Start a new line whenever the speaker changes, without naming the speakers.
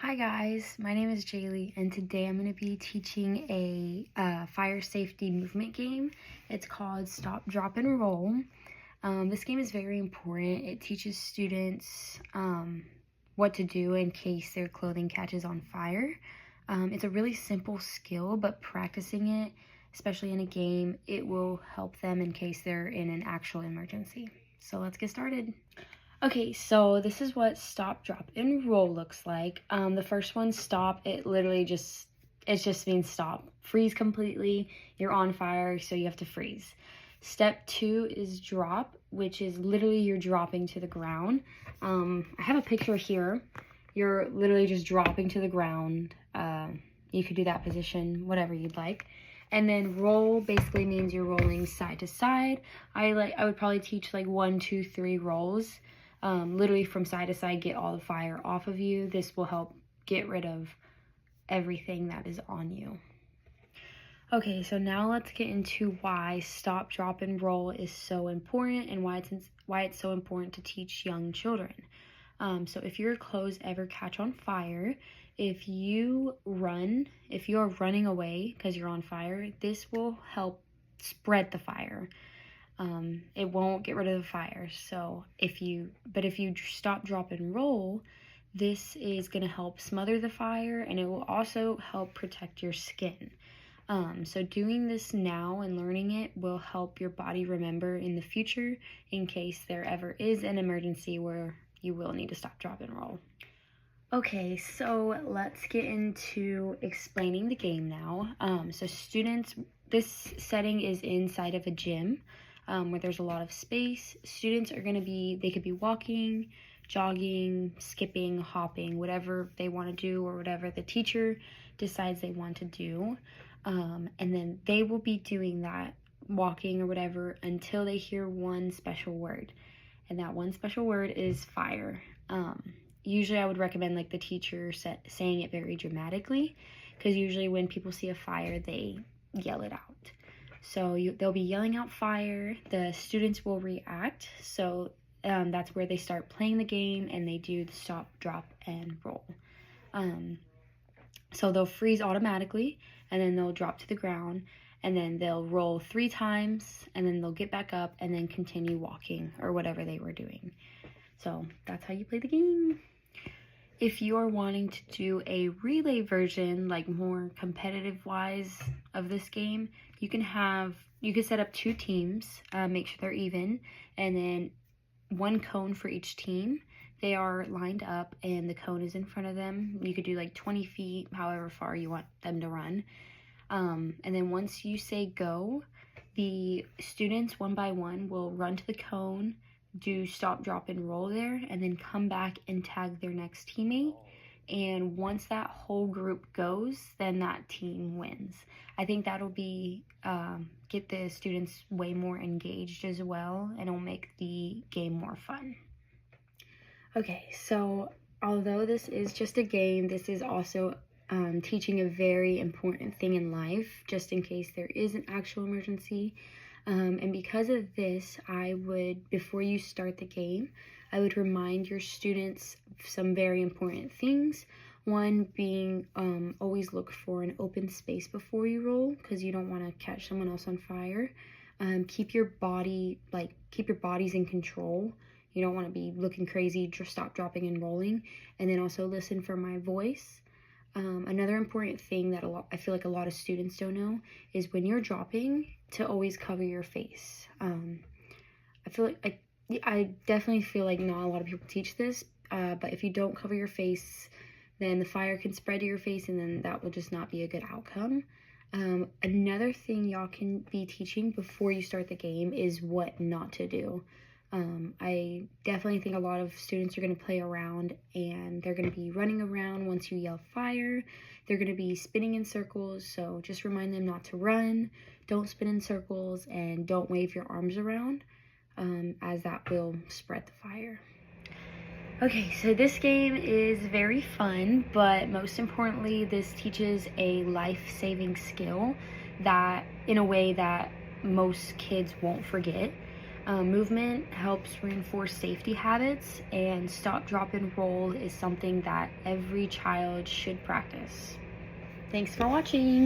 Hi guys, my name is Jaylee and today I'm going to be teaching a fire safety movement game. It's called Stop, Drop, and Roll. This game is very important. It teaches students what to do in case their clothing catches on fire. It's a really simple skill, but practicing it, especially in a game, it will help them in case they're in an actual emergency. So let's get started. Okay, so this is what stop, drop, and roll looks like. The first one, stop, it just means stop. Freeze completely, you're on fire, so you have to freeze. Step 2 is drop, which is literally you're dropping to the ground. I have a picture here. You're literally just dropping to the ground. You could do that position, whatever you'd like. And then roll basically means you're rolling side to side. I would probably teach like 1, 2, 3 rolls. Literally from side to side, get all the fire off of you. This will help get rid of everything that is on you. Okay, so now let's get into why stop, drop, and roll is so important and why it's so important to teach young children. So if your clothes ever catch on fire, if you are running away because you're on fire, this will help spread the fire. It won't get rid of the fire. So if you stop, drop, and roll, this is going to help smother the fire, and it will also help protect your skin. So doing this now and learning it will help your body remember in the future in case there ever is an emergency where you will need to stop, drop, and roll. Okay, so let's get into explaining the game now. So students, this setting is inside of a gym. Where there's a lot of space. Students are they could be walking, jogging, skipping, hopping, whatever they want to do or whatever the teacher decides they want to do. And then they will be doing that, walking or whatever, until they hear one special word. And that one special word is fire. Usually I would recommend like the teacher saying it very dramatically, because usually when people see a fire, they yell it out. So they'll be yelling out fire, the students will react, so that's where they start playing the game and they do the stop, drop, and roll. So they'll freeze automatically, and then they'll drop to the ground, and then they'll roll 3 times, and then they'll get back up and then continue walking or whatever they were doing. So that's how you play the game. If you're wanting to do a relay version, like more competitive wise of this game, you can set up 2 teams, make sure they're even, and then 1 cone for each team. They are lined up and the cone is in front of them. You could do like 20 feet, however far you want them to run. And then once you say go, the students 1 by 1 will run to the cone, do stop, drop, and roll there, and then come back and tag their next teammate. And once that whole group goes, then that team wins. I think that'll be get the students way more engaged as well, and it'll make the game more fun. Okay, so although this is just a game, this is also teaching a very important thing in life, just in case there is an actual emergency. And because of this, before you start the game, I would remind your students some very important things. One being, always look for an open space before you roll, because you don't want to catch someone else on fire. Keep your bodies in control. You don't want to be looking crazy, just stop, dropping, and rolling. And then also listen for my voice. Another important thing that I feel like a lot of students don't know is when you're dropping, to always cover your face. I definitely feel like not a lot of people teach this, but if you don't cover your face, then the fire can spread to your face, and then that will just not be a good outcome. Another thing y'all can be teaching before you start the game is what not to do. I definitely think a lot of students are going to play around, and they're going to be running around once you yell fire. They're going to be spinning in circles, so just remind them not to run, don't spin in circles, and don't wave your arms around, as that will spread the fire. Okay, so this game is very fun, but most importantly, this teaches a life-saving skill that in a way that most kids won't forget. Movement helps reinforce safety habits, and stop, drop, and roll is something that every child should practice. Thanks for watching.